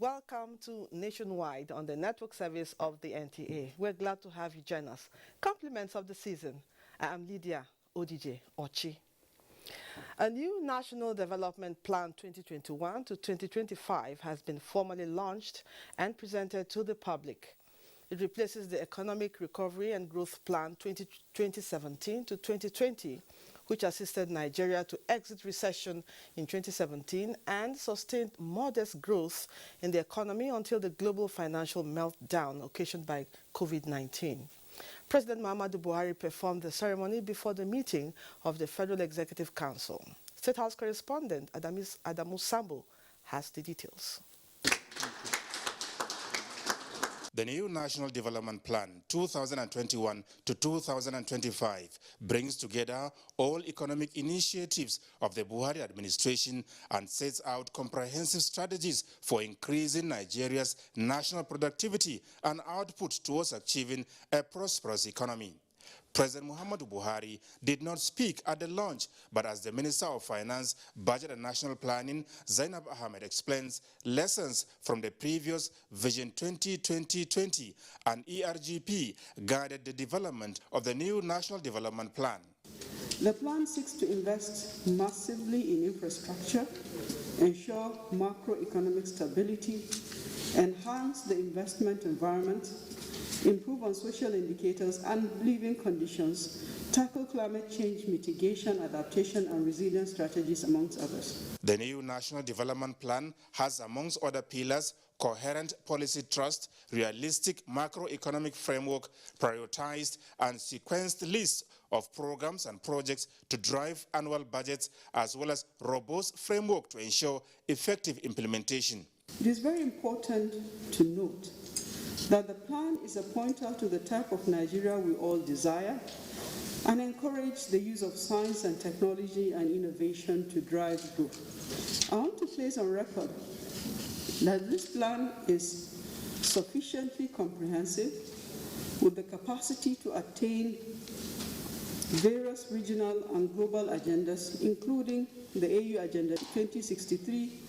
Welcome to Nationwide on the network service of the NTA. We're glad to have you join us. Compliments of the season. I am Lydia Odije Ochi. A new National Development Plan 2021 to 2025 has been formally launched and presented to the public. It replaces the Economic Recovery and Growth Plan 2017 to 2020, which assisted Nigeria to exit recession in 2017 and sustained modest growth in the economy until the global financial meltdown occasioned by COVID-19. President Muhammadu Buhari performed the ceremony before the meeting of the Federal Executive Council. State House correspondent Adamu Sambo has the details. The new National Development Plan 2021 to 2025 brings together all economic initiatives of the Buhari administration and sets out comprehensive strategies for increasing Nigeria's national productivity and output towards achieving a prosperous economy. President Muhammadu Buhari did not speak at the launch, but as the Minister of Finance, Budget and National Planning, Zainab Ahmed explains lessons from the previous Vision 2020 and ERGP guided the development of the new National Development Plan. The plan seeks to invest massively in infrastructure, ensure macroeconomic stability, enhance the investment environment, improve on social indicators and living conditions, tackle climate change mitigation, adaptation and resilience strategies, amongst others. The new National Development Plan has, amongst other pillars, coherent policy trust, realistic macroeconomic framework, prioritized and sequenced lists of programs and projects to drive annual budgets, as well as robust framework to ensure effective implementation. It is very important to note that the plan is a pointer to the type of Nigeria we all desire and encourage the use of science and technology and innovation to drive growth. I want to place on record that this plan is sufficiently comprehensive with the capacity to attain various regional and global agendas, including the AU Agenda 2063,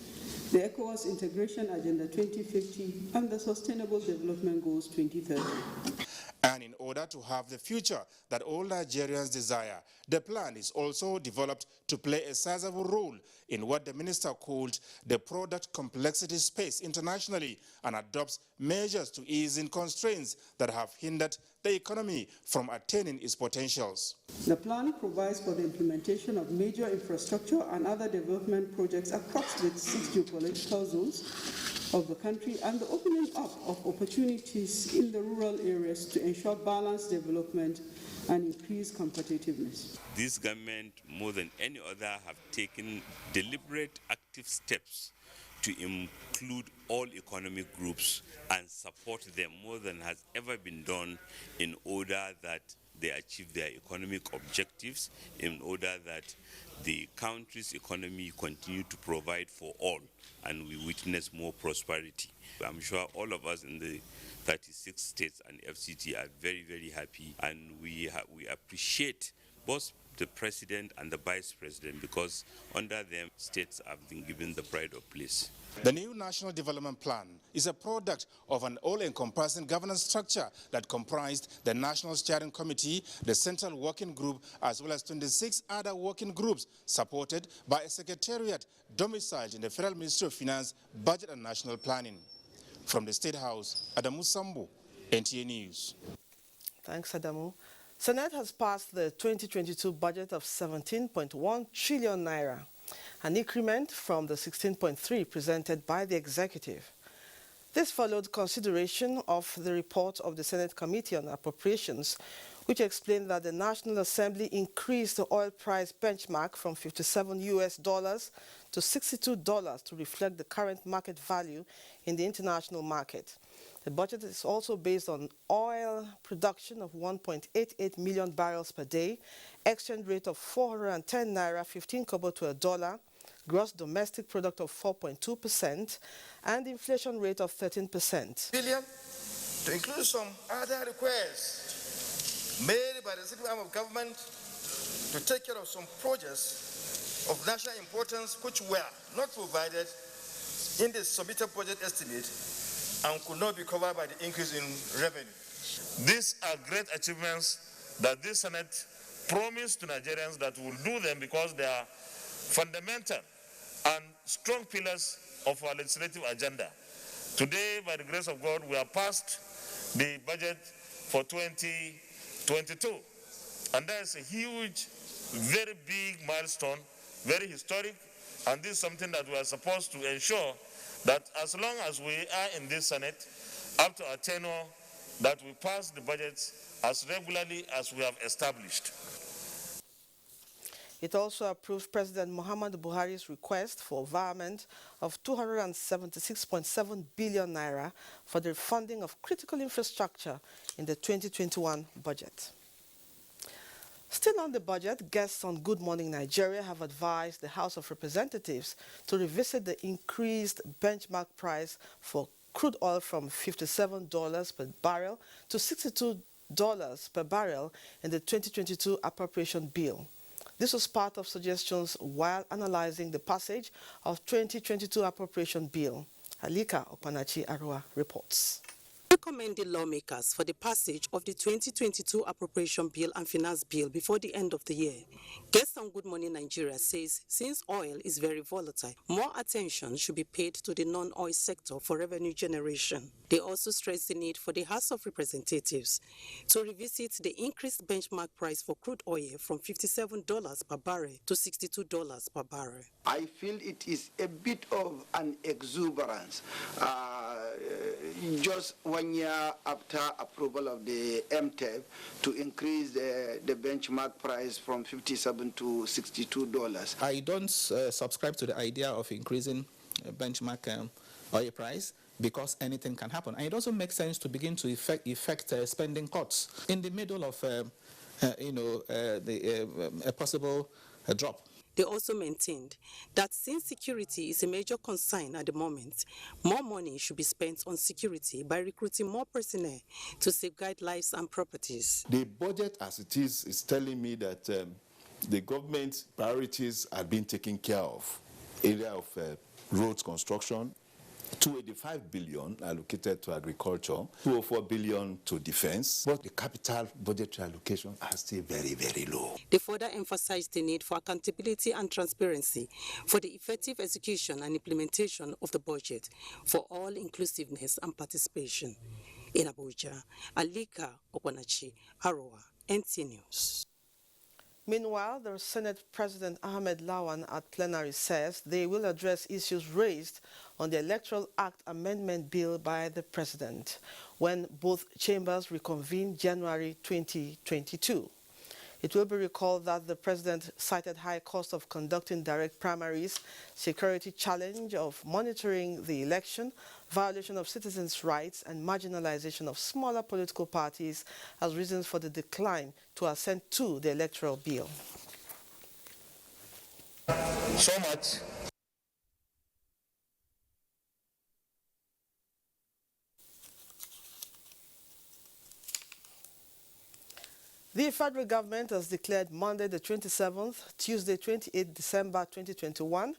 the ECOWAS Integration Agenda 2050, and the Sustainable Development Goals 2030. And in order to have the future that all Nigerians desire, the plan is also developed to play a sizable role in what the minister called the product complexity space internationally and adopts measures to ease in constraints that have hindered the economy from attaining its potentials. The plan provides for the implementation of major infrastructure and other development projects across the 6 geopolitical zones of the country and the opening up of opportunities in the rural areas to ensure balanced development and increase competitiveness. This government, more than any other, have taken deliberate, active steps to include all economic groups and support them more than has ever been done in order that they achieve their economic objectives, in order that the country's economy continue to provide for all and we witness more prosperity. I'm sure all of us in the 36 states and FCT are very, very happy, and we appreciate both the president and the vice president, because under them states have been given the pride of place. The new National Development Plan is a product of an all-encompassing governance structure that comprised the National Steering Committee, the Central Working Group, as well as 26 other working groups supported by a secretariat domiciled in the Federal Ministry of Finance, Budget and National Planning. From the State House, Adamu Sambo, NTA News. Thanks, Adamu. Senate has passed the 2022 budget of 17.1 trillion naira, an increment from the 16.3 presented by the executive. This followed consideration of the report of the Senate Committee on Appropriations, which explained that the National Assembly increased the oil price benchmark from $57 to $62 to reflect the current market value in the international market. The budget is also based on oil production of 1.88 million barrels per day, exchange rate of 410 naira 15 kobo to a dollar, gross domestic product of 4.2%, and inflation rate of 13%. Billion to include some other requests made by the city arm of government to take care of some projects of national importance which were not provided in the submitted budget estimate and could not be covered by the increase in revenue. These are great achievements that this Senate promised to Nigerians that will do them because they are fundamental and strong pillars of our legislative agenda. Today, by the grace of God, we have passed the budget for 2022. And that is a huge, very big milestone, very historic, and this is something that we are supposed to ensure that as long as we are in this Senate, up to our tenure, that we pass the budgets as regularly as we have established. It also approved President Muhammadu Buhari's request for environment of 276.7 billion naira for the funding of critical infrastructure in the 2021 budget. Still on the budget, guests on Good Morning Nigeria have advised the House of Representatives to revisit the increased benchmark price for crude oil from $57 per barrel to $62 per barrel in the 2022 appropriation bill. This was part of suggestions while analyzing the passage of 2022 appropriation bill. Alika Okpanachi-Arua reports. Recommended lawmakers for the passage of the 2022 appropriation bill and finance bill before the end of the year. Guest on Good Morning Nigeria says since oil is very volatile, more attention should be paid to the non-oil sector for revenue generation. They also stress the need for the House of Representatives to revisit the increased benchmark price for crude oil from $57 per barrel to $62 per barrel. I feel it is a bit of an exuberance. Just 1 year after approval of the MTEV to increase the benchmark price from $57 to $62. I don't subscribe to the idea of increasing benchmark oil price because anything can happen. And it also makes sense to begin to effect spending cuts in the middle of a possible drop. They also maintained that since security is a major concern at the moment, more money should be spent on security by recruiting more personnel to safeguard lives and properties. The budget as it is telling me that the government's priorities are being taken care of. Area of roads construction, 285 billion allocated to agriculture, 204 billion to defense, but the capital budgetary allocation are still very, very low. They further emphasized the need for accountability and transparency for the effective execution and implementation of the budget for all inclusiveness and participation. In Abuja, Alika Okpanachi-Arua, NTA News. Meanwhile, the Senate President Ahmed Lawan at plenary says they will address issues raised on the Electoral Act Amendment Bill by the President when both chambers reconvene January 2022. It will be recalled that the President cited high cost of conducting direct primaries, security challenge of monitoring the election, violation of citizens' rights, and marginalization of smaller political parties as reasons for the decline to assent to the electoral bill. So much. The federal government has declared Monday the 27th, Tuesday 28 December 2021,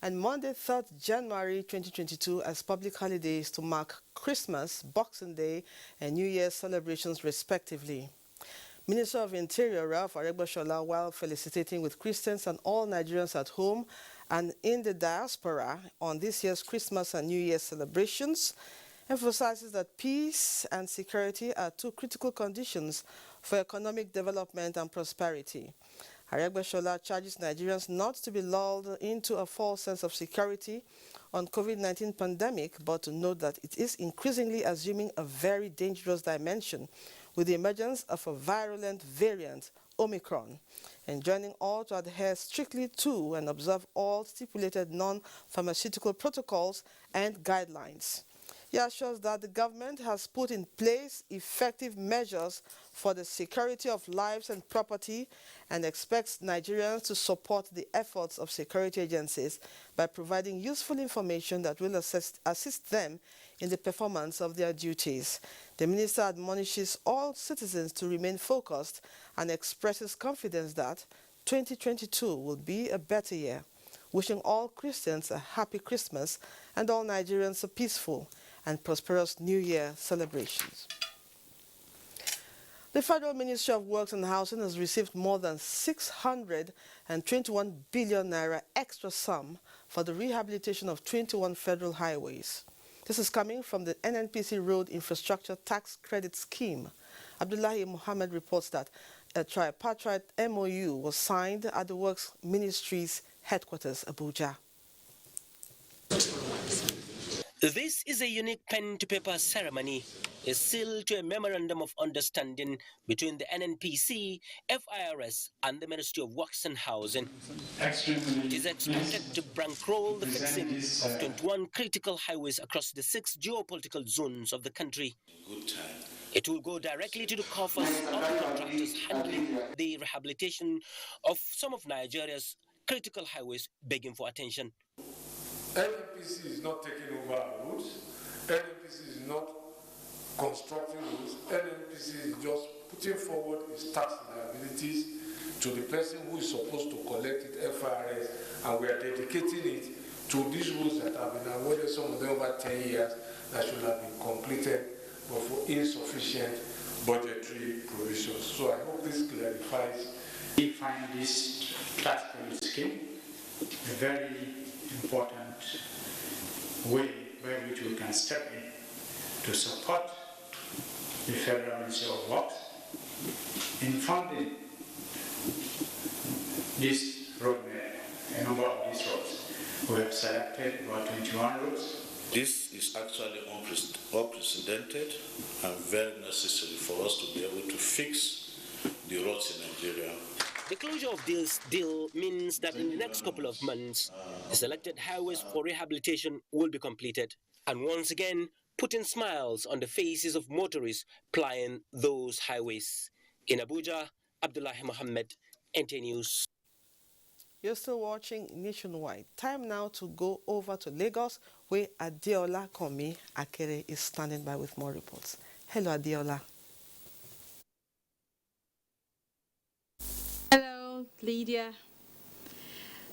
and Monday 3rd January 2022 as public holidays to mark Christmas, Boxing Day, and New Year's celebrations respectively. Minister of Interior Ralph Aregbesola, while felicitating with Christians and all Nigerians at home and in the diaspora on this year's Christmas and New Year's celebrations, emphasizes that peace and security are two critical conditions for economic development and prosperity. Aregbesola charges Nigerians not to be lulled into a false sense of security on COVID-19 pandemic, but to note that it is increasingly assuming a very dangerous dimension with the emergence of a virulent variant, Omicron, and joining all to adhere strictly to and observe all stipulated non-pharmaceutical protocols and guidelines. He assures that the government has put in place effective measures for the security of lives and property and expects Nigerians to support the efforts of security agencies by providing useful information that will assist them in the performance of their duties. The minister admonishes all citizens to remain focused and expresses confidence that 2022 will be a better year. wishing all Christians a happy Christmas and all Nigerians a peaceful and prosperous New Year celebrations. The Federal Ministry of Works and Housing has received more than 621 billion naira extra sum for the rehabilitation of 21 federal highways. This is coming from the NNPC Road Infrastructure Tax Credit Scheme. Abdullahi Mohammed reports that a tripartite MOU was signed at the Works Ministry's headquarters, Abuja. This is a unique pen-to-paper ceremony, a seal to a memorandum of understanding between the NNPC, FIRS, and the Ministry of Works and Housing. It is expected to bankroll the fixing of 21 critical highways across the 6 geopolitical zones of the country. It will go directly to the coffers of the contractors handling the rehabilitation of some of Nigeria's critical highways, begging for attention. NNPC is not taking over our roads. NNPC is not constructing roads. NNPC is just putting forward its tax liabilities to the person who is supposed to collect it, FIRS, and we are dedicating it to these roads that have been awarded, some of them over 10 years, that should have been completed, but for insufficient budgetary provisions. So I hope this clarifies. We find this tax credit scheme a very important way by which we can step in to support the Federal Ministry of Works in funding this roadmap, a number of these roads. We have selected about 21 roads. This is actually unprecedented and very necessary for us to be able to fix the roads in Nigeria. The closure of this deal means that in the next couple of months, the selected highways for rehabilitation will be completed, and once again, putting smiles on the faces of motorists plying those highways. In Abuja, Abdullahi Mohammed, NTA News. You're still watching Nationwide. Time now to go over to Lagos, where Adeola Komi Akere is standing by with more reports. Hello, Adeola. Hello, Lydia.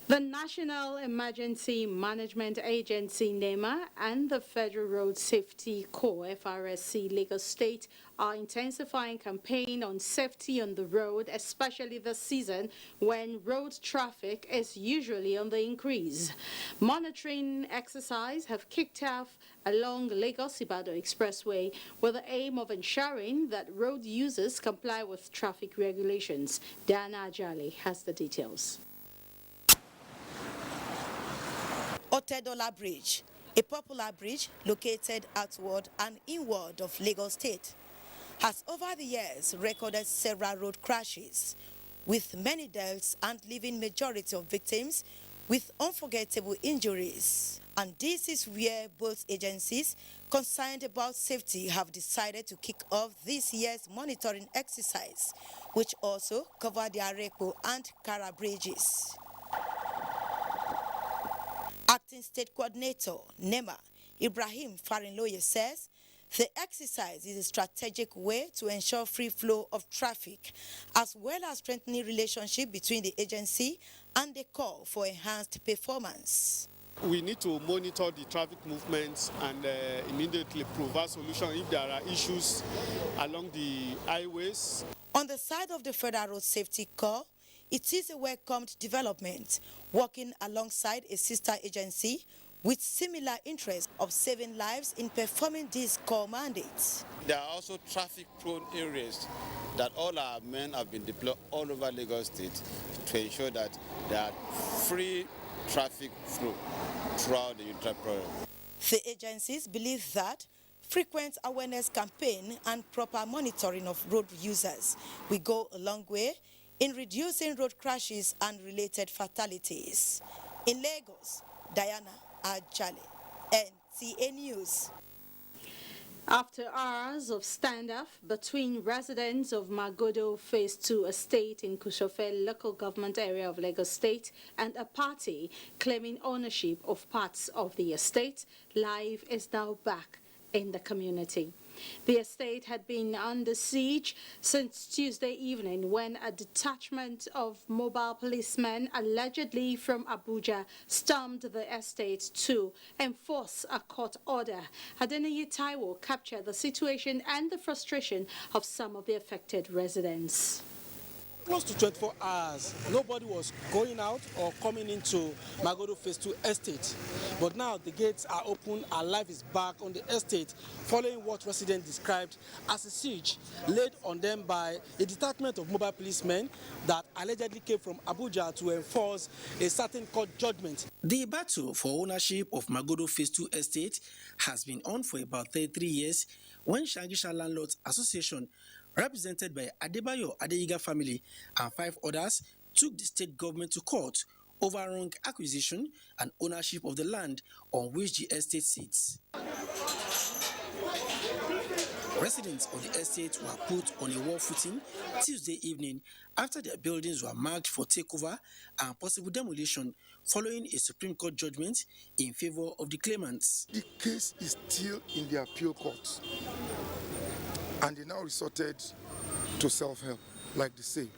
The National Emergency Management Agency, NEMA, and the Federal Road Safety Corps, FRSC, Lagos State, are intensifying campaign on safety on the road, especially this season when road traffic is usually on the increase. Monitoring exercise have kicked off along Lagos-Ibadan Expressway with the aim of ensuring that road users comply with traffic regulations. Dana Ajali has the details. Otedola Bridge, a popular bridge located outward and inward of Lagos State, has over the years recorded several road crashes, with many deaths and leaving majority of victims with unforgettable injuries. And this is where both agencies concerned about safety have decided to kick off this year's monitoring exercise, which also covered the Arepo and Kara bridges. Acting State Coordinator, NEMA, Ibrahim Farinloye says the exercise is a strategic way to ensure free flow of traffic, as well as strengthening relationship between the agency and the call for enhanced performance. We need to monitor the traffic movements and immediately provide solutions if there are issues along the highways. On the side of the Federal Road Safety Corps, it is a welcomed development, working alongside a sister agency with similar interest of saving lives in performing these core mandates. There are also traffic-prone areas that all our men have been deployed all over Lagos State to ensure that there are free traffic flow throughout the entire program. The agencies believe that frequent awareness campaign and proper monitoring of road users will go a long way in reducing road crashes and related fatalities. In Lagos, Diana Ajale, NTA News. After hours of standoff between residents of Magodo Phase 2 estate in Kushofe local government area of Lagos State and a party claiming ownership of parts of the estate, life is now back in the community. The estate had been under siege since Tuesday evening when a detachment of mobile policemen allegedly from Abuja stormed the estate to enforce a court order. Adeniyi Taiwo captured the situation and the frustration of some of the affected residents. Close to 24 hours, nobody was going out or coming into Magodo Phase 2 estate. But now the gates are open and life is back on the estate following what residents described as a siege laid on them by a detachment of mobile policemen that allegedly came from Abuja to enforce a certain court judgment. The battle for ownership of Magodo Phase 2 estate has been on for about 33 years when Shangisha Landlords Association, represented by Adebayo Adeyiga family and 5 others, took the state government to court over wrong acquisition and ownership of the land on which the estate sits. Residents of the estate were put on a war footing Tuesday evening after their buildings were marked for takeover and possible demolition following a Supreme Court judgment in favor of the claimants. The case is still in the appeal court, and they now resorted to self-help, like they say.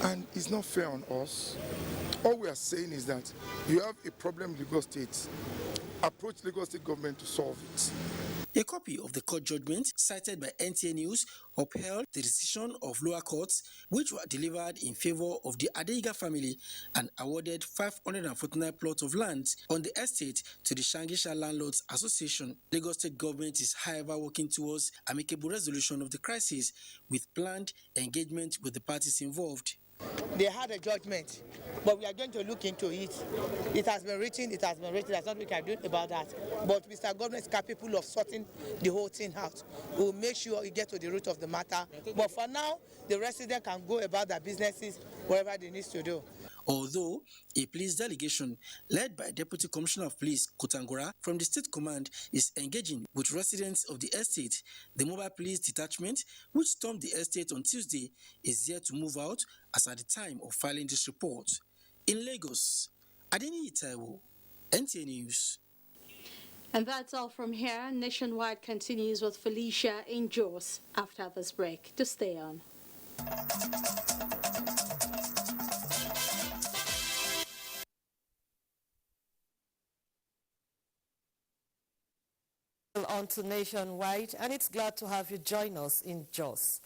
And it's not fair on us. All we are saying is that you have a problem in Lagos State. Approach Lagos State government to solve it. A copy of the court judgment cited by NTA News upheld the decision of lower courts, which were delivered in favor of the Adeyiga family and awarded 549 plots of land on the estate to the Shangisha Landlords Association. Lagos State government is, however, working towards amicable resolution of the crisis with planned engagement with the parties involved. They had a judgment, but we are going to look into it. It has been written, there's nothing we can do about that. But Mr. Governor is capable of sorting the whole thing out. We'll make sure we get to the root of the matter. But for now, the resident can go about their businesses wherever they need to do. Although a police delegation led by Deputy Commissioner of Police Kotangora from the State Command is engaging with residents of the estate, the mobile police detachment, which stormed the estate on Tuesday, is yet to move out as at the time of filing this report. In Lagos, Adeniyi Taiwo, NTA News. And that's all from here. Nationwide continues with Felicia in Jos after this break. To stay on. On to Nationwide, and it's glad to have you join us in Jos.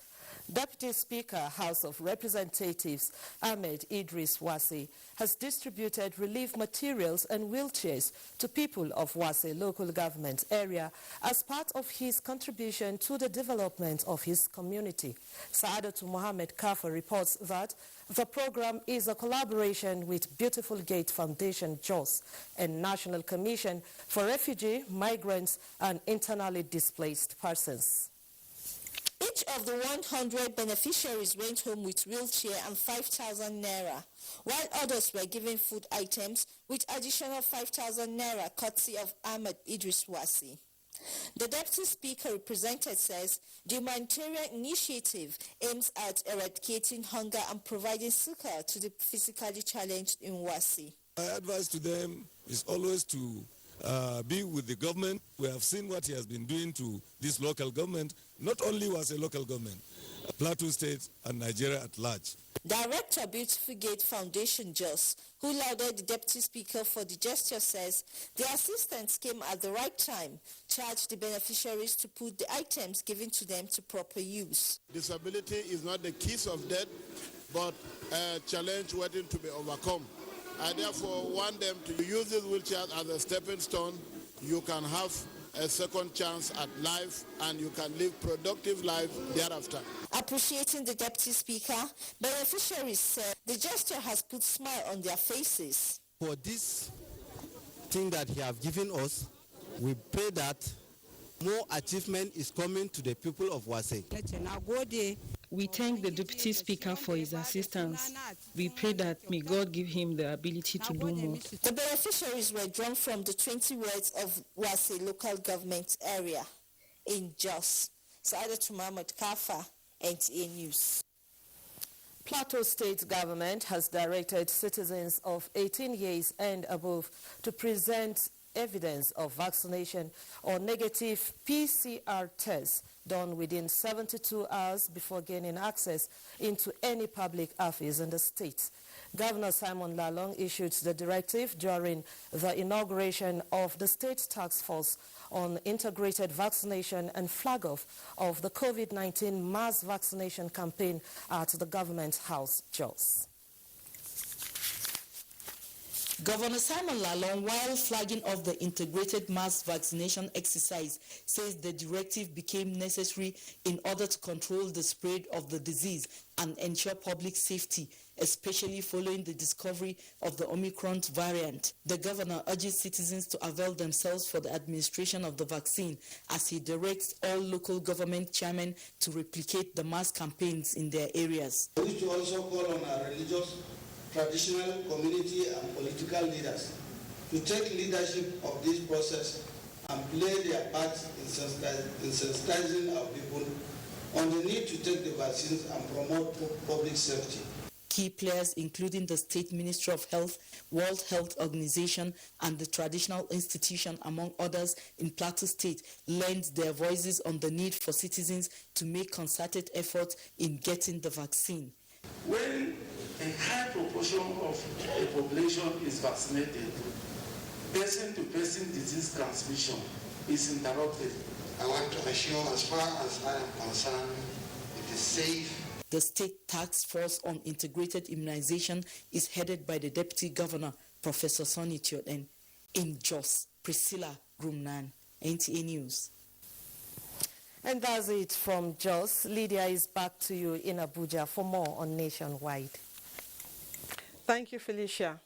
Deputy Speaker, House of Representatives Ahmed Idris Wase has distributed relief materials and wheelchairs to people of Wase local government area as part of his contribution to the development of his community. Saadatu Mohammed Kafa reports that the program is a collaboration with Beautiful Gate Foundation Jos and National Commission for Refugee, Migrants and Internally Displaced Persons. Each of the 100 beneficiaries went home with wheelchair and 5,000 naira, while others were given food items with additional 5,000 naira courtesy of Ahmed Idris Wase. The Deputy Speaker represented says the humanitarian initiative aims at eradicating hunger and providing succor to the physically challenged in Wase. My advice to them is always to be with the government. We have seen what he has been doing to this local government, not only was a local government, Plateau State and Nigeria at large. Director Beautiful Gate Foundation Jos, who lauded the Deputy Speaker for the gesture, says the assistance came at the right time, charged the beneficiaries to put the items given to them to proper use. Disability is not the kiss of death, but a challenge waiting to be overcome. I therefore want them to use these wheelchairs as a stepping stone. You can have a second chance at life and you can live productive life thereafter. Appreciating the Deputy Speaker, beneficiaries said the gesture has put smile on their faces. For this thing that he has given us, we pray that more achievement is coming to the people of Wase. We thank the Deputy Speaker for his assistance. We pray that may God give him the ability to do more. The beneficiaries were drawn from the 20 wards of Wase local government area in Jos. Saadatu Mohammed Kafa, NTA News. Plateau State government has directed citizens of 18 years and above to present evidence of vaccination or negative PCR tests done within 72 hours before gaining access into any public office in the state. Governor Simon Lalong issued the directive during the inauguration of the State Task Force on Integrated Vaccination and flag-off of the COVID-19 mass vaccination campaign at the Government House, Jos. Governor Simon Lalong, while flagging off the integrated mass vaccination exercise, says the directive became necessary in order to control the spread of the disease and ensure public safety, especially following the discovery of the Omicron variant. The governor urges citizens to avail themselves for the administration of the vaccine, as he directs all local government chairmen to replicate the mass campaigns in their areas. We wish to also call on our religious, traditional, community and political leaders to take leadership of this process and play their part in sensitizing our people on the need to take the vaccines and promote public safety. Key players, including the State Ministry of Health, World Health Organization, and the traditional institution, among others, in Plateau State, lent their voices on the need for citizens to make concerted efforts in getting the vaccine. When a high proportion of the population is vaccinated, person-to-person disease transmission is interrupted. I want to assure, as far as I am concerned, it is safe. The State Task Force on Integrated Immunization is headed by the Deputy Governor, Professor Sonny Tioden. In Jos, Priscilla Grumnan, NTA News. And that's it from Jos. Lydia is back to you in Abuja for more on Nationwide. Thank you, Felicia.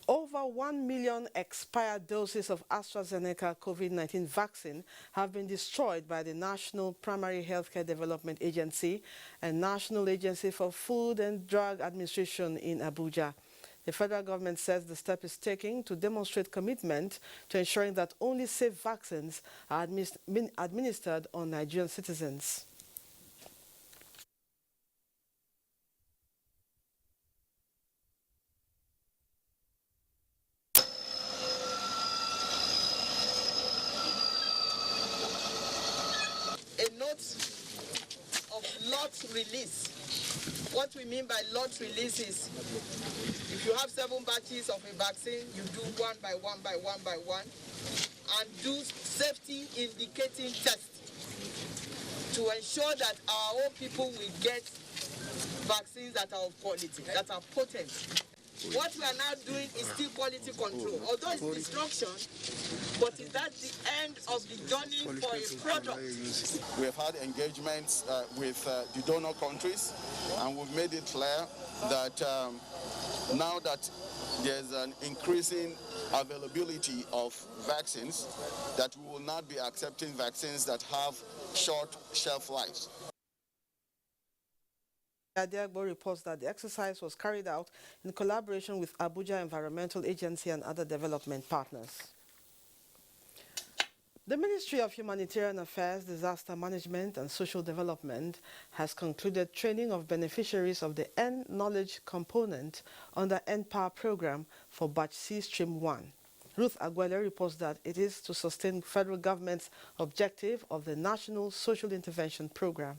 Over 1 million expired doses of AstraZeneca COVID-19 vaccine have been destroyed by the National Primary Healthcare Development Agency and National Agency for Food and Drug Administration in Abuja. The federal government says the step is taken to demonstrate commitment to ensuring that only safe vaccines are administered on Nigerian citizens. A note of lot release. What we mean by lot release is if you have 7 batches of a vaccine, you do one by one and do safety indicating tests to ensure that our own people will get vaccines that are of quality, that are potent. What we are now doing is still quality control. Although it's destruction, but is that the end of the journey for a product? We have had engagements with the donor countries, and we've made it clear that now that there's an increasing availability of vaccines, that we will not be accepting vaccines that have short shelf lives. Adiagbo reports that the exercise was carried out in collaboration with Abuja Environmental Agency and other development partners. The Ministry of Humanitarian Affairs, Disaster Management and Social Development has concluded training of beneficiaries of the N-Knowledge component under N-Power program for Batch C Stream 1. Ruth Aguele reports that it is to sustain federal government's objective of the National Social Intervention Program.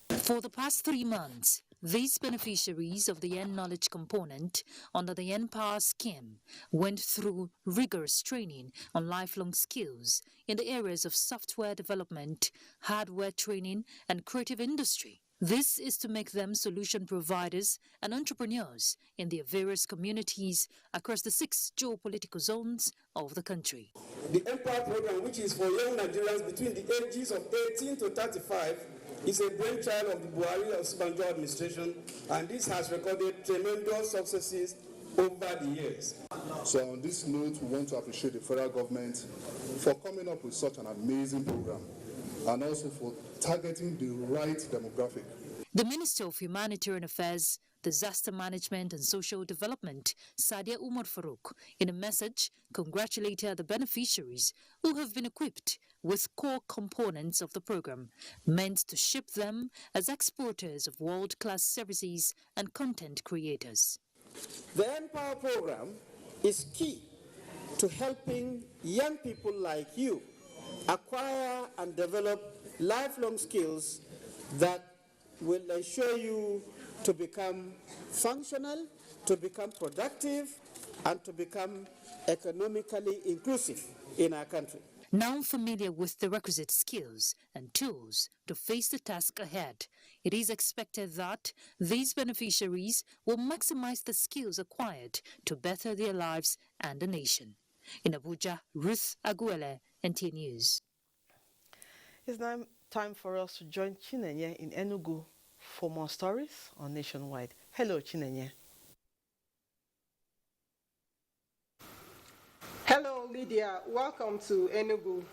For the past 3 months, these beneficiaries of the N-Knowledge component under the N-Power scheme went through rigorous training on lifelong skills in the areas of software development, hardware training, and creative industry. This is to make them solution providers and entrepreneurs in their various communities across the 6 geopolitical zones of the country. The N-Power program, which is for young Nigerians between the ages of 18 to 35, is a brainchild of the Buhari Osinbajo administration, and this has recorded tremendous successes over the years. So on this note, we want to appreciate the federal government for coming up with such an amazing program and also for targeting the right demographic. The Minister of Humanitarian Affairs, Disaster Management and Social Development, Sadia Umar Farouk, in a message congratulated the beneficiaries who have been equipped with core components of the program, meant to ship them as exporters of world-class services and content creators. The N-Power program is key to helping young people like you acquire and develop lifelong skills that will ensure you to become functional, to become productive, and to become economically inclusive in our country. Now familiar with the requisite skills and tools to face the task ahead, it is expected that these beneficiaries will maximize the skills acquired to better their lives and the nation. In Abuja, Ruth Aguele, NTA News. It's now time for us to join Chinenye in Enugu for more stories on Nationwide. Hello, Chinenye. Hello, Lydia. Welcome to Enugu.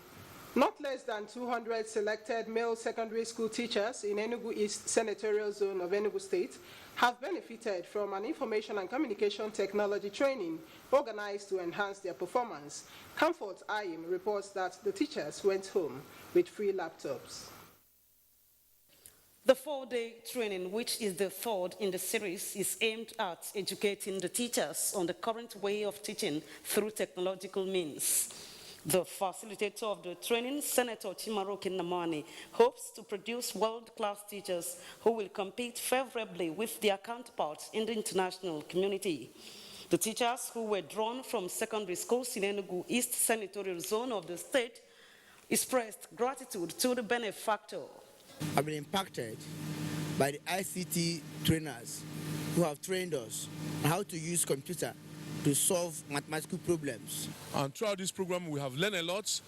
Not less than 200 selected male secondary school teachers in Enugu East Senatorial Zone of Enugu State have benefited from an information and communication technology training organized to enhance their performance. Comfort Ayim reports that the teachers went home with free laptops. The 4-day training, which is the third in the series, is aimed at educating the teachers on the current way of teaching through technological means. The facilitator of the training, Senator Chimaroke Namani, hopes to produce world-class teachers who will compete favorably with their counterparts in the international community. The teachers who were drawn from secondary schools in Enugu East Senatorial Zone of the state expressed gratitude to the benefactor. I've been impacted by the ICT trainers who have trained us on how to use computer to solve mathematical problems. And throughout this program, we have learned a lot.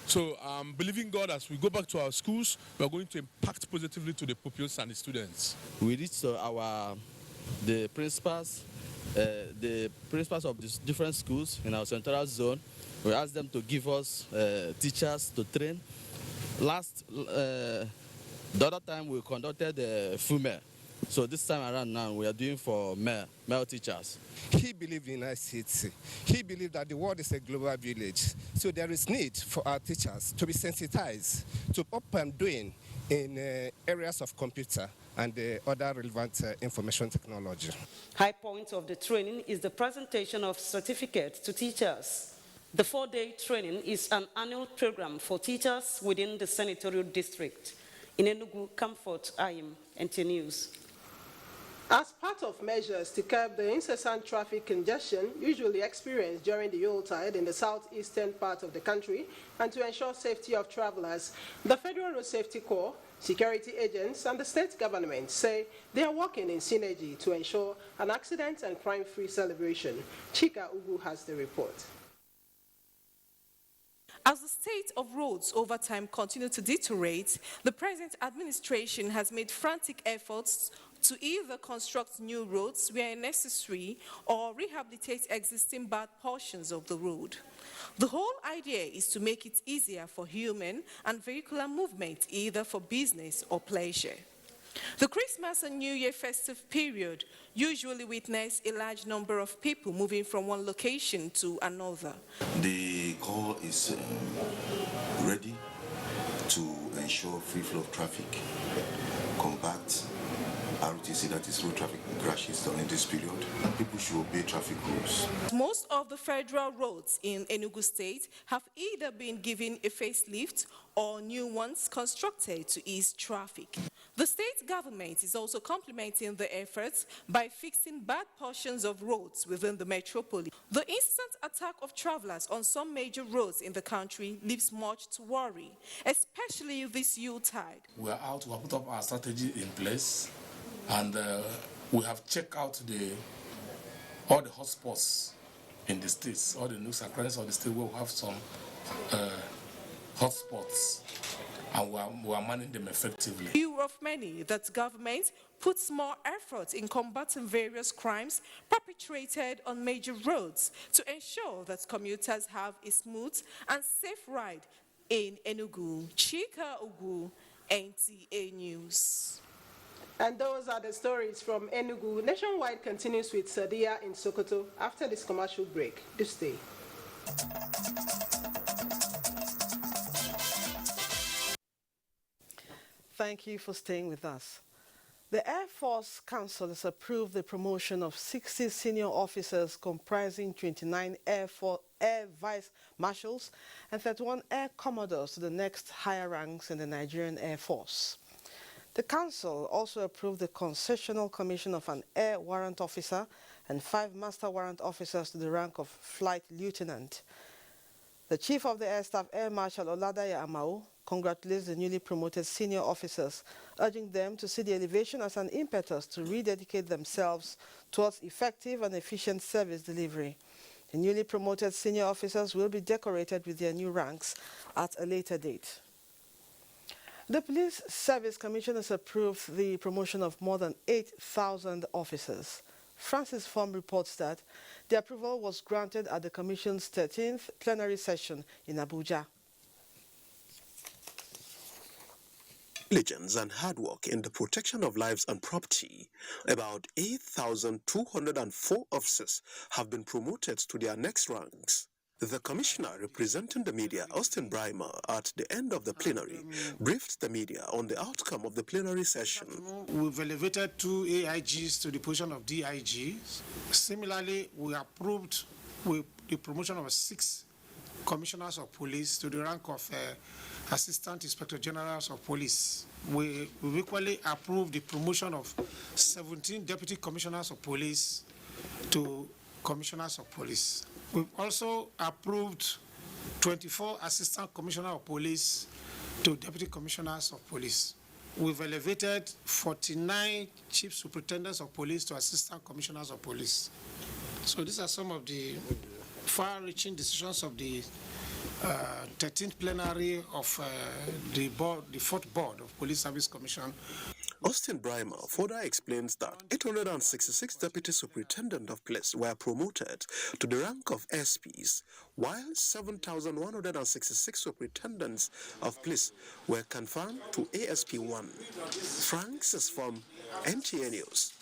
So I'm believing God as we go back to our schools, we are going to impact positively to the pupils and the students. We reached the principals of the different schools in our central zone. We asked them to give us teachers to train. The other time we conducted female. So this time around now we are doing for male teachers. He believed in ICT. He believed that the world is a global village. So there is need for our teachers to be sensitized to what I'm doing in areas of computer and other relevant information technology. High point of the training is the presentation of certificates to teachers. The 4-day training is an annual program for teachers within the senatorial district. In Enugu, Comfort Ayim, NTA News. As part of measures to curb the incessant traffic congestion usually experienced during the Yuletide in the southeastern part of the country and to ensure safety of travelers, the Federal Road Safety Corps, security agents, and the state government say they are working in synergy to ensure an accident and crime-free celebration. Chika Ugu has the report. As the state of roads over time continue to deteriorate, the present administration has made frantic efforts to either construct new roads where necessary or rehabilitate existing bad portions of the road. The whole idea is to make it easier for human and vehicular movement, either for business or pleasure. The Christmas and New Year festive period usually witness a large number of people moving from one location to another. The Corps is ready to ensure free flow of traffic, combat RTC, that is road traffic crashes during this period, and people should obey traffic rules. Most of the federal roads in Enugu State have either been given a facelift or new ones constructed to ease traffic. The state government is also complementing the efforts by fixing bad portions of roads within the metropolis. The instant attack of travelers on some major roads in the country leaves much to worry, especially this Yuletide. We are out, we have put up our strategy in place, and we have checked out all the hotspots in the states, all the nooks and crannies of the state where we have some hotspots, and we are managing them effectively. Few of many that government puts more effort in combating various crimes perpetrated on major roads to ensure that commuters have a smooth and safe ride in Enugu. Chika Ugu, NTA News. And those are the stories from Enugu. Nationwide continues with Sadia in Sokoto after this commercial break. Do stay. Thank you for staying with us. The Air Force Council has approved the promotion of 60 senior officers comprising 29 Air Vice Marshals and 31 Air Commodores to the next higher ranks in the Nigerian Air Force. The Council also approved the concessional commission of an Air Warrant Officer and 5 Master Warrant Officers to the rank of Flight Lieutenant. The Chief of the Air Staff, Air Marshal Oladaya Amao, congratulates the newly promoted senior officers, urging them to see the elevation as an impetus to rededicate themselves towards effective and efficient service delivery. The newly promoted senior officers will be decorated with their new ranks at a later date. The Police Service Commission has approved the promotion of more than 8,000 officers. Francis Form reports that the approval was granted at the Commission's 13th plenary session in Abuja. Diligence and hard work in the protection of lives and property, about 8,204 officers have been promoted to their next ranks. The commissioner representing the media, Austin Brymer, at the end of the plenary, briefed the media on the outcome of the plenary session. We've elevated 2 AIGs to the position of DIGs. Similarly, we approved the promotion of 6 commissioners of police to the rank of Assistant Inspector Generals of Police. We've equally approved the promotion of 17 Deputy Commissioners of Police to Commissioners of Police. We've also approved 24 Assistant Commissioners of Police to Deputy Commissioners of Police. We've elevated 49 Chief Superintendents of Police to Assistant Commissioners of Police. So these are some of the far-reaching decisions of the 13th plenary of the 4th board of Police Service Commission. Austin Brymer further explains that 866 deputy superintendents of police were promoted to the rank of SPs, while 7,166 superintendents of police were confirmed to ASP1. Franks is from NTA News.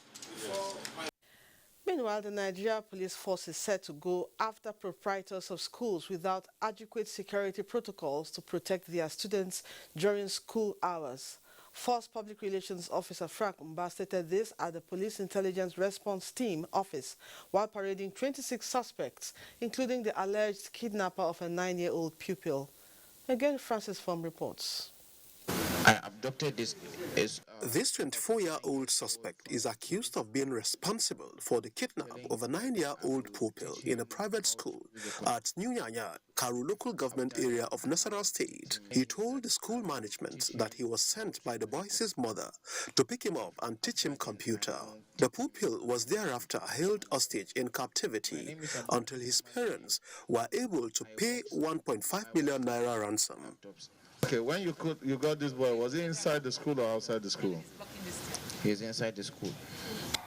Meanwhile, the Nigeria Police Force is set to go after proprietors of schools without adequate security protocols to protect their students during school hours. Force Public Relations Officer Frank Mba stated this at the Police Intelligence Response Team office while parading 26 suspects, including the alleged kidnapper of a 9-year-old pupil. Again, Francis Form reports. I abducted this. This 24-year-old suspect is accused of being responsible for the kidnap of a 9-year-old pupil in a private school at New Yanya, Karu local government area of Nasarawa State. He told the school management that he was sent by the boy's mother to pick him up and teach him computer. The pupil was thereafter held hostage in captivity until his parents were able to pay 1.5 million naira ransom. Okay, when you got this boy, was he inside the school or outside the school? He's inside the school.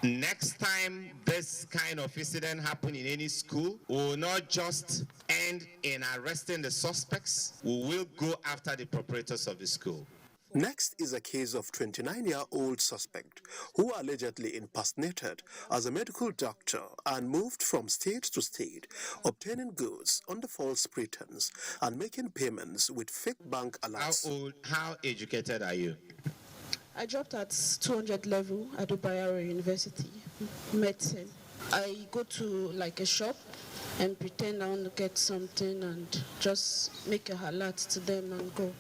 Next time this kind of incident happen in any school, we will not just end in arresting the suspects, we will go after the proprietors of the school. Next is a case of 29-year-old suspect who allegedly impersonated as a medical doctor and moved from state to state, obtaining goods under false pretense and making payments with fake bank alerts. How educated are you? I dropped at 200 level at Bayero University, medicine. I go to like a shop and pretend I want to get something and just make a alert to them and go.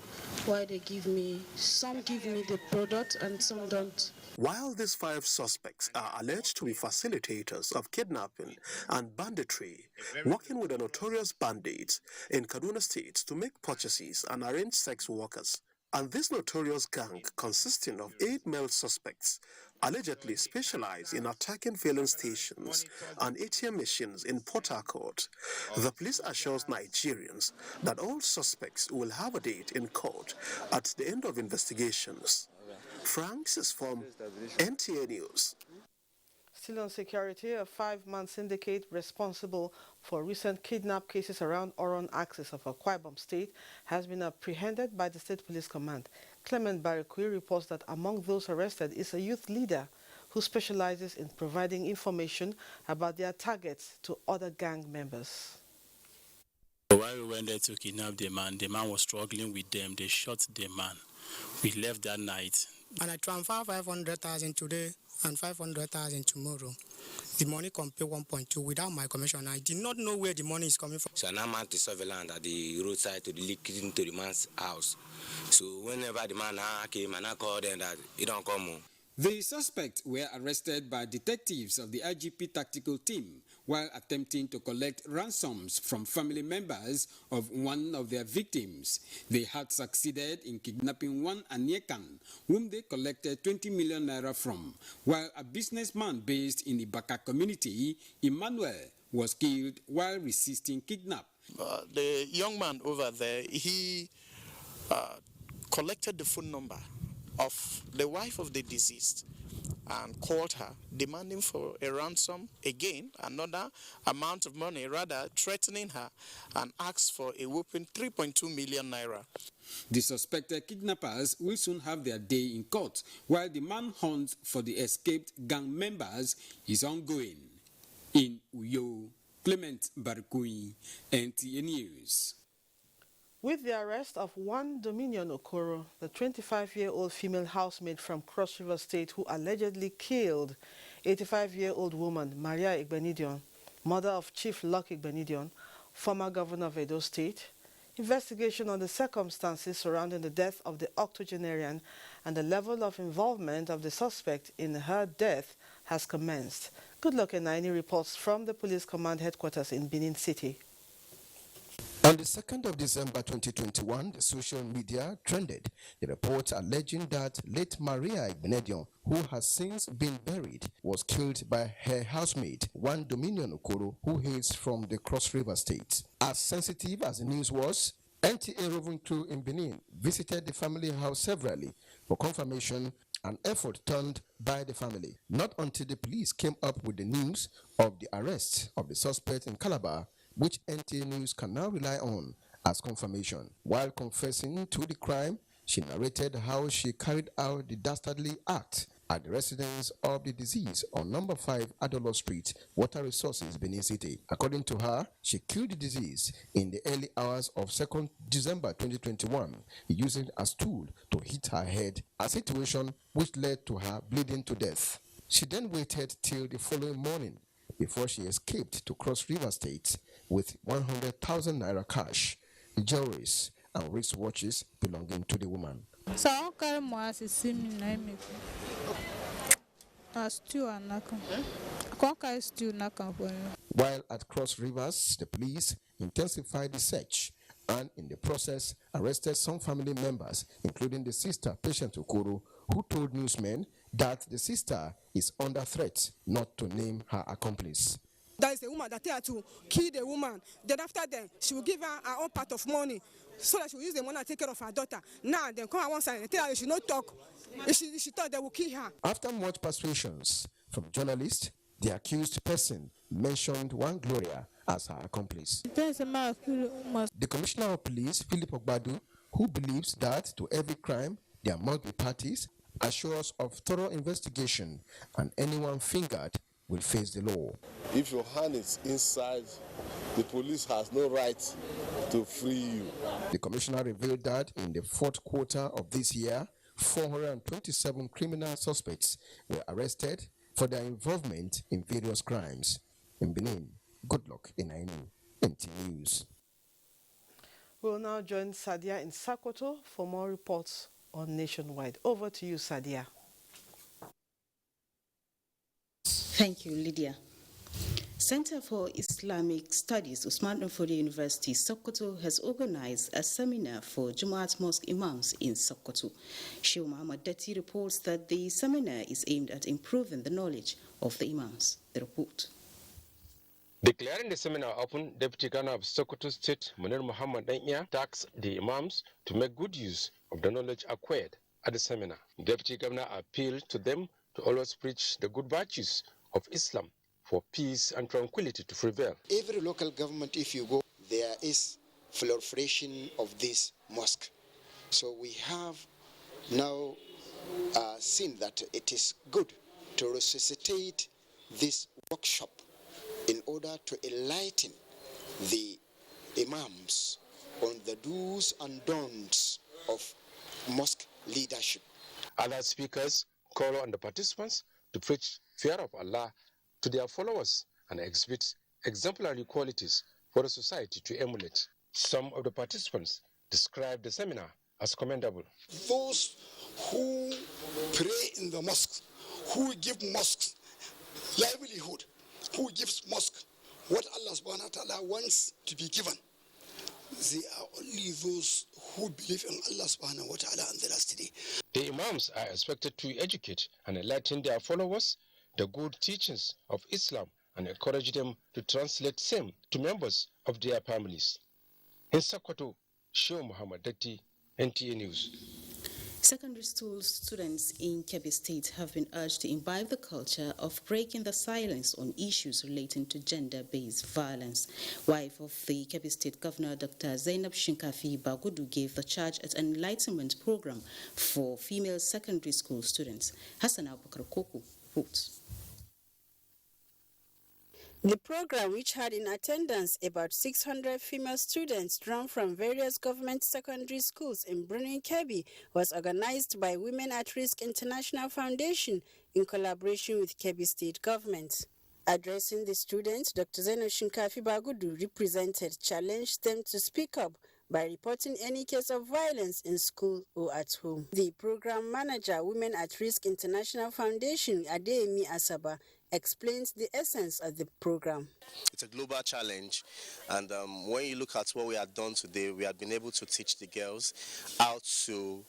Why they give me, some give me the product and some don't. While these 5 suspects are alleged to be facilitators of kidnapping and banditry, working with the notorious bandits in Kaduna State to make purchases and arrange sex workers, and this notorious gang consisting of 8 male suspects allegedly specialize in attacking filling stations and ATM machines in Port Harcourt. The police assures Nigerians that all suspects will have a date in court at the end of investigations. Franks is from NTA News. Still on security, a 5-man syndicate responsible for recent kidnap cases around Oron axis of Akwa Ibom State has been apprehended by the State Police Command. Clement Barikui reports that among those arrested is a youth leader who specializes in providing information about their targets to other gang members. While we went there to kidnap the man was struggling with them. They shot the man. We left that night And I transfer 500,000 today and 500,000 tomorrow. The money can pay 1.2 without my commission. I did not know where the money is coming from. So I now mount the surveillance at the roadside to leak into the man's house. So whenever the man came and I called them that he don't come home. The suspects were arrested by detectives of the IGP tactical team while attempting to collect ransoms from family members of one of their victims. They had succeeded in kidnapping one Anyekan, whom they collected 20 million naira from, while a businessman based in the Baka community, Emmanuel, was killed while resisting kidnap. The young man over there, he collected the phone number of the wife of the deceased and called her, demanding for a ransom, again, another amount of money, rather threatening her, and asked for a whopping 3.2 million naira. The suspected kidnappers will soon have their day in court, while the manhunt for the escaped gang members is ongoing. In Uyo, Clement Barkui, NTA News. With the arrest of one Dominion Okoro, the 25-year-old female housemaid from Cross River State who allegedly killed 85-year-old woman Maria Igbenidion, mother of Chief Luck Igbenidion, former governor of Edo State, investigation on the circumstances surrounding the death of the octogenarian and the level of involvement of the suspect in her death has commenced. Goodluck Enaini reports from the police command headquarters in Benin City. On the 2nd of December 2021, the social media trended the report alleging that late Maria Igbenidion, who has since been buried, was killed by her housemate, one Dominion Okoro, who hails from the Cross River State. As sensitive as the news was, NTA roving crew in Benin visited the family house severally for confirmation, an effort turned by the family. Not until the police came up with the news of the arrest of the suspect in Calabar, which NTA News can now rely on as confirmation. While confessing to the crime, she narrated how she carried out the dastardly act at the residence of the deceased on number 5 Adolo Street, Water Resources, Benin City. According to her, she killed the deceased in the early hours of 2nd December 2021, using a stool to hit her head, a situation which led to her bleeding to death. She then waited till the following morning before she escaped to Cross River State with 100,000 naira cash, jewelries, and wristwatches belonging to the woman. While at Cross Rivers, the police intensified the search and in the process arrested some family members, including the sister, Patient Okoro, who told newsmen that the sister is under threat not to name her accomplice. That is the woman that tell her to kill the woman. Then after that, she will give her her own part of money so that she will use the money to take care of her daughter. Now, then come on one side and tell her she not talk. If she thought they will kill her. After much persuasions from journalists, the accused person mentioned one Gloria as her accomplice. The Commissioner of Police, Philip Ogbadu, who believes that to every crime there must be parties, assures of thorough investigation and anyone fingered will face the law. If your hand is inside, the police has no right to free you. The commissioner revealed that in the 4th quarter of this year, 427 criminal suspects were arrested for their involvement in various crimes. In Benin, Goodluck Enaini, NTA News. We'll now join Sadia in Sokoto for more reports on Nationwide. Over to you, Sadia. Thank you, Lydia. Center for Islamic Studies, Usman Danfodio University, Sokoto, has organized a seminar for Jumu'at Mosque Imams in Sokoto. Sheikh Muhammad Dati reports that the seminar is aimed at improving the knowledge of the Imams. The report. Declaring the seminar open, Deputy Governor of Sokoto State, Munir Muhammad Danya, tasked the Imams to make good use of the knowledge acquired at the seminar. Deputy Governor appealed to them to always preach the good virtues of Islam for peace and tranquility to prevail. Every local government, if you go, there is proliferation of this mosque. So we have now seen that it is good to resuscitate this workshop in order to enlighten the imams on the do's and don'ts of mosque leadership Other speakers call on the participants to preach fear of Allah to their followers and exhibit exemplary qualities for the society to emulate. Some of the participants described the seminar as commendable. Those who pray in the mosque, who give mosques livelihood, who gives mosque what Allah subhanahu wa ta'ala wants to be given, they are only those who believe in Allah subhanahu wa ta'ala on the last day. The imams are expected to educate and enlighten their followers the good teachings of Islam and encourage them to translate same to members of their families. In Sokoto, Shehu Muhammad Datti, NTA News. Secondary school students in Kebbi State have been urged to imbibe the culture of breaking the silence on issues relating to gender-based violence. Wife of the Kebbi State Governor, Dr. Zainab Shinkafi Bagudu, gave the charge at an enlightenment program for female secondary school students. Hassan Abubakar Koko reports. The program, which had in attendance about 600 female students drawn from various government secondary schools in Brunei Kebbi, was organized by Women at Risk International Foundation in collaboration with Kebbi State Government. Addressing the students, Dr. Zainab Shinkafi Bagudu challenged them to speak up by reporting any case of violence in school or at home. The program manager, Women at Risk International Foundation, Adeyemi Asaba, explains the essence of the program. It's a global challenge, and when you look at what we have done today, we have been able to teach the girls how to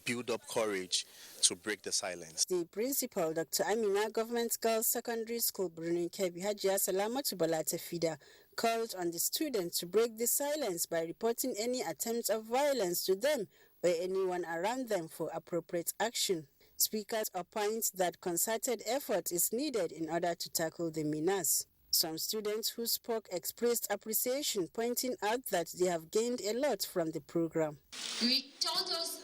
build up courage to break the silence. The principal, Dr. Amina Government Girls Secondary School, Brunei Kebbi, Hajia Salamatu Balate Fida, called on the students to break the silence by reporting any attempts of violence to them or anyone around them for appropriate action. Speakers opined that concerted effort is needed in order to tackle the menace. Some students who spoke expressed appreciation, pointing out that they have gained a lot from the program. We told us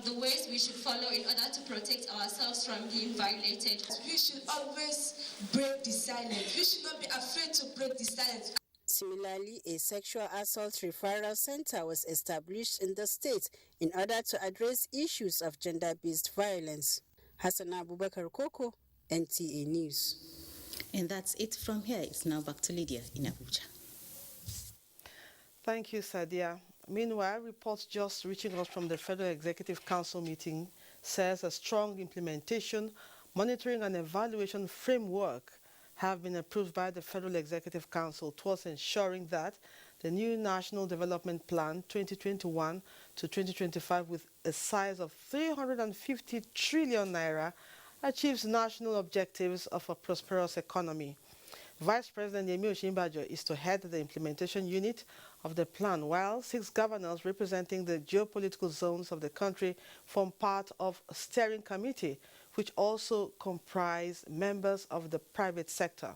the ways we should follow in order to protect ourselves from being violated. We should always break the silence. We should not be afraid to break the silence. Similarly, a sexual assault referral center was established in the state in order to address issues of gender-based violence. Hassan Abubakar Koko, NTA News. And that's it from here. It's now back to Lydia in Abuja. Thank you, Sadia. Meanwhile, reports just reaching us from the Federal Executive Council meeting says a strong implementation, monitoring and evaluation framework have been approved by the Federal Executive Council towards ensuring that the new National Development Plan 2021 to 2025, with a size of 350 trillion naira, achieves national objectives of a prosperous economy. Vice President Yemi Osinbajo is to head the implementation unit of the plan, while 6 governors representing the geopolitical zones of the country form part of a steering committee, which also comprise members of the private sector.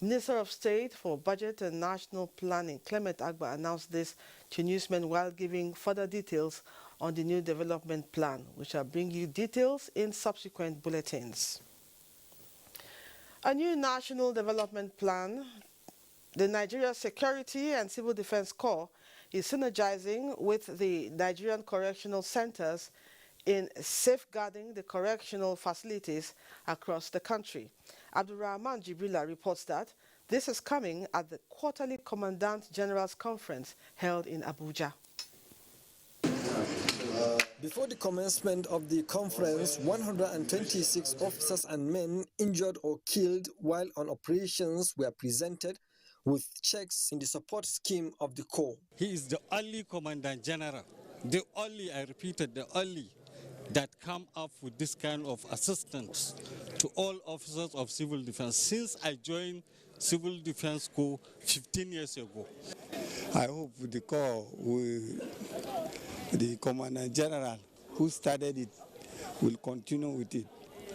Minister of State for Budget and National Planning, Clement Agba, announced this to newsmen while giving further details on the new development plan. We shall bring you details in subsequent bulletins. A new national development plan, the Nigeria Security and Civil Defense Corps, is synergizing with the Nigerian correctional centers in safeguarding the correctional facilities across the country. Abdulrahman Jibrila reports that this is coming at the quarterly Commandant General's Conference held in Abuja. Before the commencement of the conference, 126 officers and men injured or killed while on operations were presented with checks in the support scheme of the Corps. He is the only Commandant General, the only, I repeated, the only that come up with this kind of assistance to all officers of civil defense since I joined Civil Defense Corps 15 years ago. I hope the Corps, the Commandant General who started it, will continue with it.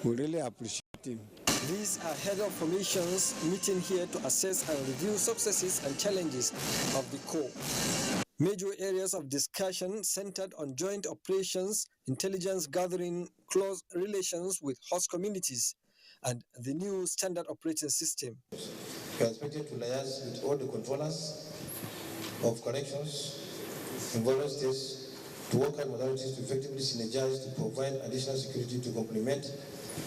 We really appreciate him. These are head-up formations meeting here to assess and review successes and challenges of the Corps. Major areas of discussion centered on joint operations, intelligence gathering, close relations with host communities, and the new standard operating system. We are expected to liaise with all the controllers of corrections in various states to work with modalities to effectively synergize to provide additional security to complement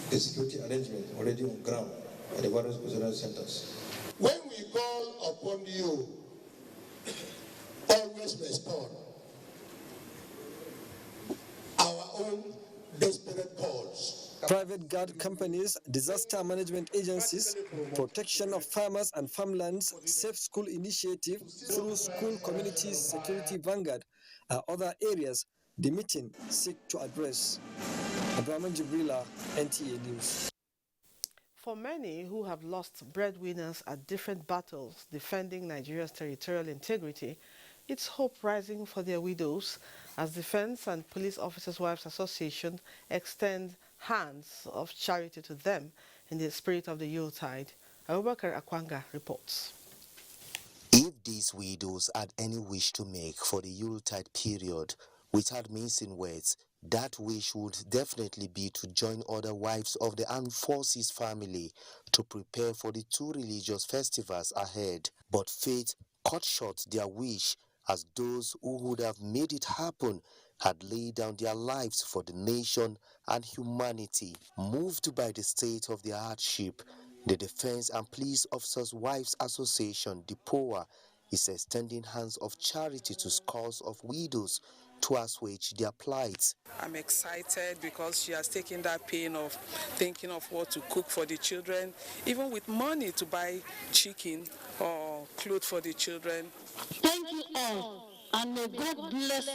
the security arrangement already on ground at the various custodial centers. When we call upon you, always respond. Our own desperate calls. Private guard companies, disaster management agencies, protection of farmers and farmlands, safe school initiative through school communities security vanguard are other areas the meeting seek to address. Abraman Jibrila, NTA News. For many who have lost breadwinners at different battles defending Nigeria's territorial integrity, it's hope rising for their widows as Defense and Police Officers' Wives Association extend hands of charity to them in the spirit of the Yuletide. Abubakar Akwanga reports. If these widows had any wish to make for the Yuletide period, without mincing words, that wish would definitely be to join other wives of the armed forces family to prepare for the two religious festivals ahead. But fate cut short their wish as those who would have made it happen had laid down their lives for the nation and humanity. Moved by the state of their hardship, the Defense and Police Officers' Wives Association, DPOA, is extending hands of charity to scores of widows to assuage their plight. I'm excited because she has taken that pain of thinking of what to cook for the children, even with money to buy chicken or clothes for the children. Thank you all, and may God bless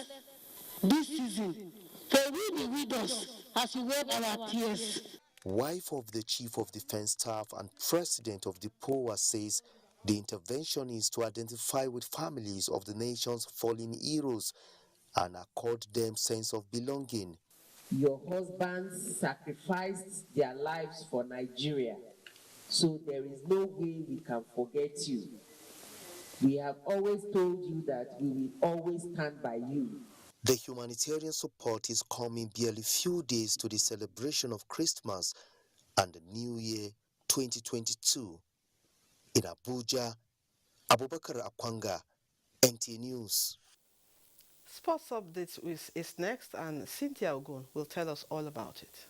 this season for we the widows as we wipe our tears. Wife of the Chief of Defense Staff and President of the POA says the intervention is to identify with families of the nation's fallen heroes and accord them sense of belonging. Your husbands sacrificed their lives for Nigeria, so there is no way we can forget you. We have always told you that we will always stand by you. The humanitarian support is coming barely few days to the celebration of Christmas and the New Year 2022. In Abuja, Abubakar Akwanga, NTA News. Sports updates is next, and Cynthia Ogun will tell us all about it.